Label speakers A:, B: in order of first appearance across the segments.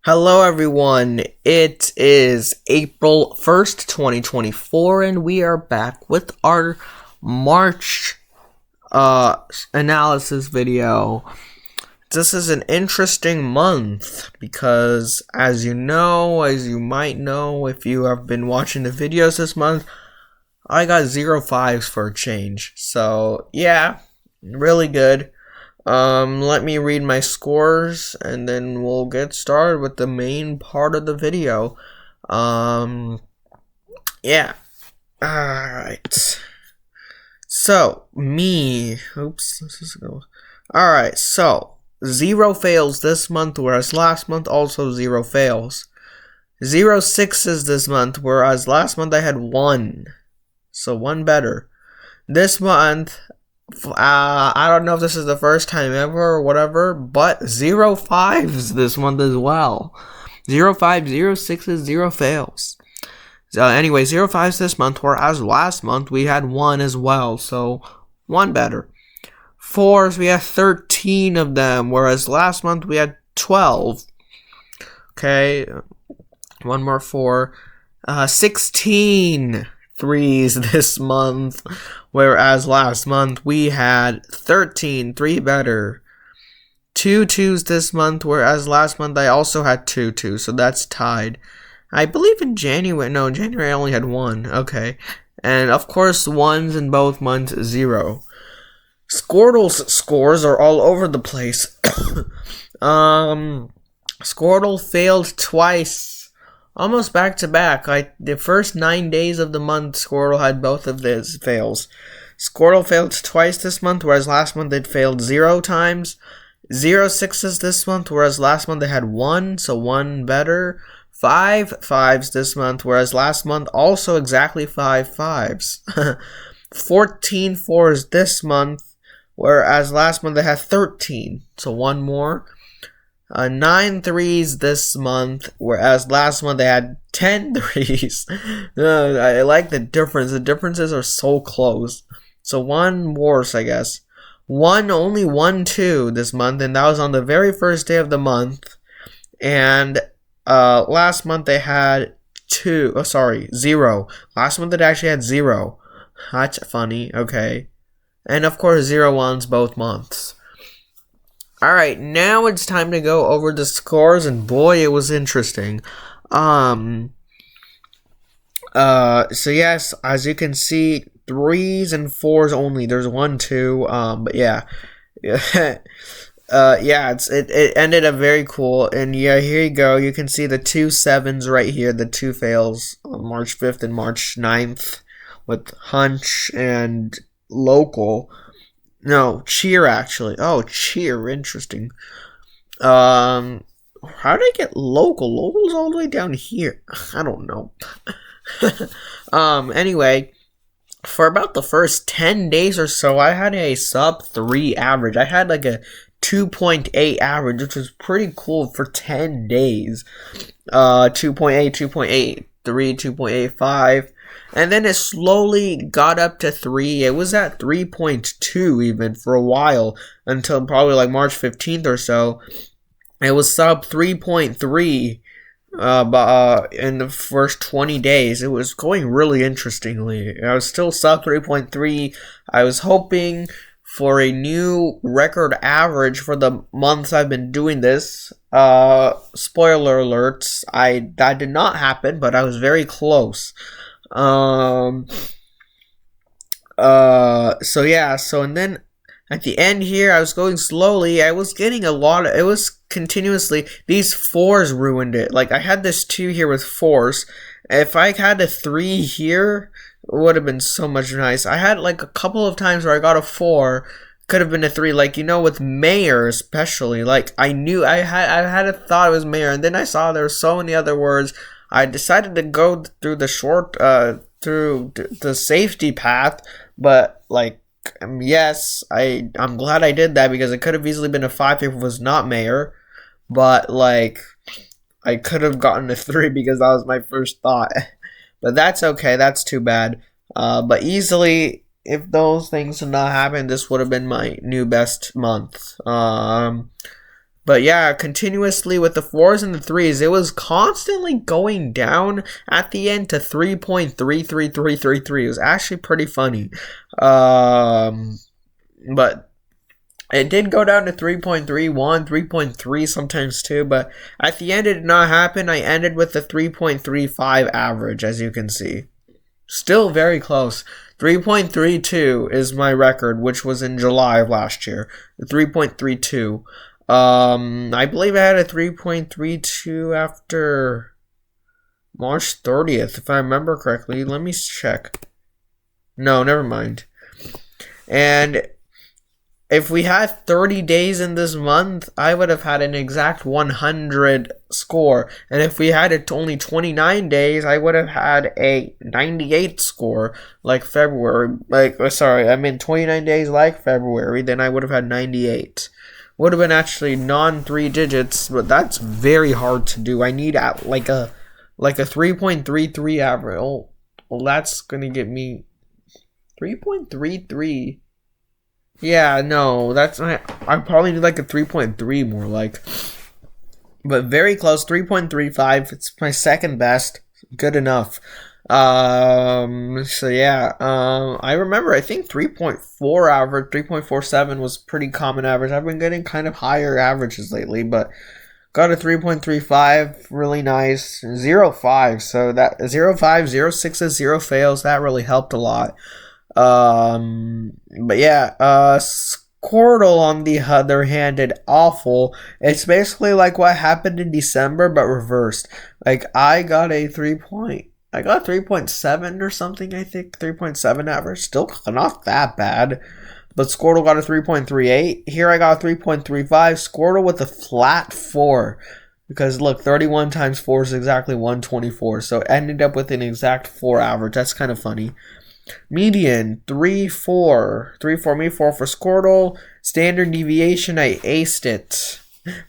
A: Hello everyone, it is April 1st, 2024, and we are back with our March analysis video. This is an interesting month because, as you might know, if you have been watching the videos this month, I got 0 5s for a change. So, yeah, really good. Let me read my scores and then we'll get started with the main part of the video. Yeah. Alright. So, Alright, so 0 fails this month, whereas last month also 0 fails. 0 6s this month, whereas last month I had 1. So 1 better. This month, I don't know if this is the first time ever or whatever, but 0 5s this month as well. 0 5, 0 6s, 0 fails. So anyway, 0 5s this month, whereas last month we had 1 as well, so 1 better. 4s, we have 13 of them, whereas last month we had 12. Okay, 1 more 4. 16 3s this month, whereas last month we had 13, 3 better. 2 2s this month, whereas last month I also had 2 2s, so that's tied. I believe in January I only had 1, okay. And of course 1s in both months, 0. Squirtle's scores are all over the place. Squirtle failed twice. Almost back to back. The first 9 days of the month, Squirtle had both of his fails. Squirtle failed twice this month, whereas last month it failed 0 times. 0 6s this month, whereas last month they had 1, so 1 better. 5 5s this month, whereas last month also exactly 5 5s. 14 4s this month, whereas last month they had 13, so 1 more. 9 3s this month, whereas last month they had 10 3s. I like the difference. The differences are so close. So 1 worse, I guess. Only 1 2 this month, and that was on the very first day of the month. And last month they had 0. Last month it actually had 0. That's funny, okay. And of course 0 1s both months. Alright, now it's time to go over the scores, and boy, it was interesting. So yes, as you can see, 3s and 4s only. There's 1 2, but yeah. Yeah, it ended up very cool, and yeah, here you go. You can see the 2 7s right here, the 2 fails on March 5th and March 9th with Hunch and Local. No, Cheer, actually. Oh, Cheer, interesting. How did I get Local? Local's all the way down here. I don't know. Anyway, for about the first 10 days or so, I had a sub 3 average. I had like a 2.8 average, which was pretty cool for 10 days. 2.8, 2.83, 2.85. And then it slowly got up to 3. It was at 3.2 even for a while, until probably like March 15th or so. It was sub 3.3 in the first 20 days. It was going really interestingly. I was still sub 3.3. I was hoping for a new record average for the months I've been doing this. Spoiler alerts, that did not happen, but I was very close. So and then at the end here, I was going slowly. I was getting it was continuously, these 4s ruined it. Like, I had this 2 here with 4s. If I had a 3 here, it would have been so much nice. I had like a couple of times where I got a 4, could have been a 3, like, with Mayor especially. Like, I had a thought it was Mayor, and then I saw there were so many other words. I decided to go through through the safety path, but like, yes, I'm glad I did that, because it could have easily been a 5 if it was not Mayor, but like, I could have gotten a 3 because that was my first thought. But that's okay, that's too bad. But easily, if those things did not happen, this would have been my new best month. But yeah, continuously with the 4s and the 3s, it was constantly going down at the end to 3.33333. It was actually pretty funny. But it did go down to 3.31, 3.3 sometimes too, but at the end it did not happen. I ended with the 3.35 average, as you can see. Still very close. 3.32 is my record, which was in July of last year. 3.32. I believe I had a 3.32 after March 30th, if I remember correctly. Let me check. No, never mind. And if we had 30 days in this month, I would have had an exact 100 score. And if we had it only 29 days, I would have had a 98 score like February. 29 days like February, then I would have had 98. Would have been actually non-3 digits, but that's very hard to do. I need like a 3.33 average. Oh, well, that's gonna get me 3.33. Yeah, no, that's not. I probably need like a 3.3 more like, but very close. 3.35. It's my second best. Good enough. So yeah, I remember, I think 3.4 average, 3.47 was pretty common average. I've been getting kind of higher averages lately, but got a 3.35, really nice. 0.5, so that 0.5, 0.6, 0 fails, that really helped a lot. But yeah, Squirtle on the other hand did awful. It's basically like what happened in December, but reversed. Like, I got 3.7 or something, I think. 3.7 average. Still not that bad. But Squirtle got a 3.38. Here I got a 3.35. Squirtle with a flat 4. Because look, 31 times 4 is exactly 124. So it ended up with an exact 4 average. That's kind of funny. Median, 3.4. 3 for me, 4 for Squirtle. Standard deviation, I aced it.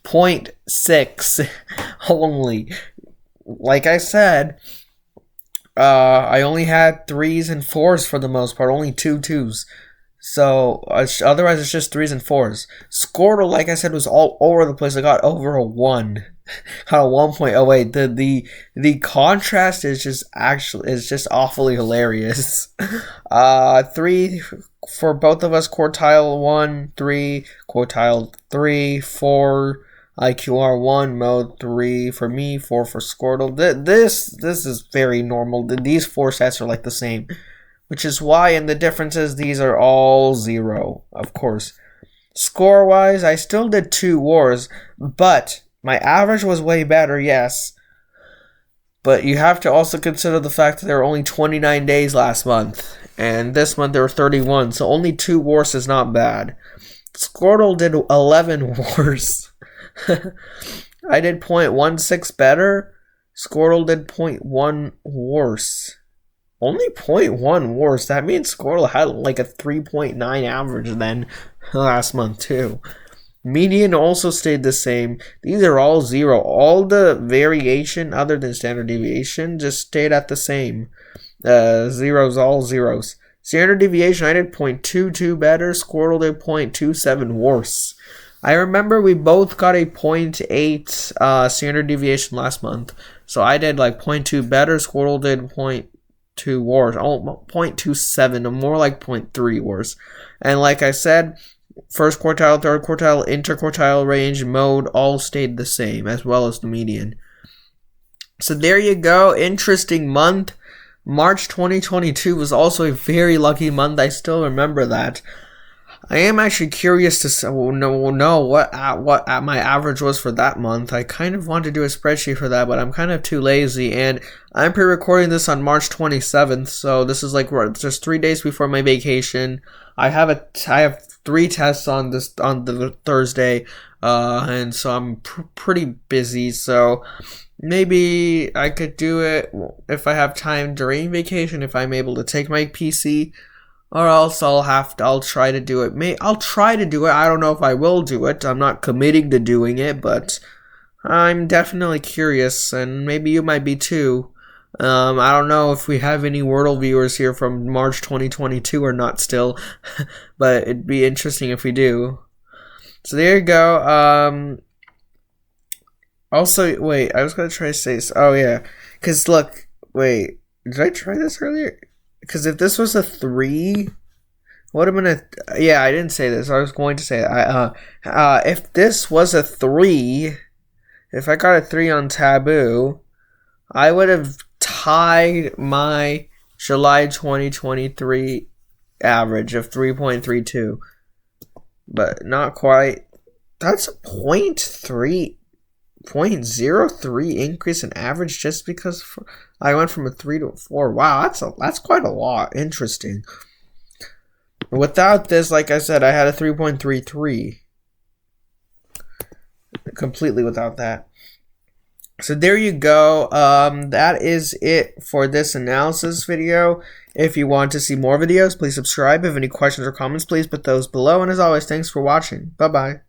A: 0.6 only. Like I said, I only had 3s and 4s for the most part, only 2 2s. So, otherwise it's just 3s and 4s. Squirtle, like I said, was all over the place. I got over a 1. Got a 1.08. The contrast is just awfully hilarious. 3 for both of us, quartile 1, 3, quartile 3, 4, IQR 1, mode 3 for me, 4 for Squirtle. This is very normal. These 4 sets are like the same, which is why, and the difference is these are all 0, of course. Score-wise, I still did 2 wars, but my average was way better, yes. But you have to also consider the fact that there were only 29 days last month, and this month there were 31, so only 2 wars is not bad. Squirtle did 11 wars. I did 0.16 better. Squirtle did 0.1 worse. Only 0.1 worse. That means Squirtle had like a 3.9 average then last month too. Median also stayed the same. These are all 0. All the variation other than standard deviation just stayed at the same. Zeros, all zeros. Standard deviation, I did 0.22 better. Squirtle did 0.27 worse. I remember we both got a 0.8 standard deviation last month. So I did like 0.2 better. Squirtle did 0.2 worse. Oh, 0.27, more like 0.3 worse. And like I said, first quartile, third quartile, interquartile range, mode all stayed the same, as well as the median. So there you go. Interesting month. March 2022 was also a very lucky month. I still remember that. I am actually curious to know what my average was for that month. I kind of want to do a spreadsheet for that, but I'm kind of too lazy. And I'm pre-recording this on March 27th, so this is like just 3 days before my vacation. I have 3 tests on the Thursday, and so I'm pretty busy. So maybe I could do it if I have time during vacation, if I'm able to take my PC. Or else I'll try to do it. I'll try to do it. I don't know if I will do it. I'm not committing to doing it, but I'm definitely curious, and maybe you might be too. I don't know if we have any Wordle viewers here from March 2022 or not still, but it'd be interesting if we do. So there you go. Also, wait, I was gonna try to say this. Oh yeah, because look, wait, did I try this earlier? Because if this was a 3, would have been a yeah. I didn't say this. I was going to say it. If this was a 3, if I got a 3 on Taboo, I would have tied my July 2023 average of 3.32, but not quite. That's a 0.03 increase in average just because I went from a 3 to a 4. Wow, that's quite a lot. Interesting. Without this, like I said, I had a 3.33. Completely without that. So there you go. That is it for this analysis video. If you want to see more videos, please subscribe. If you have any questions or comments, please put those below. And as always, thanks for watching. Bye-bye.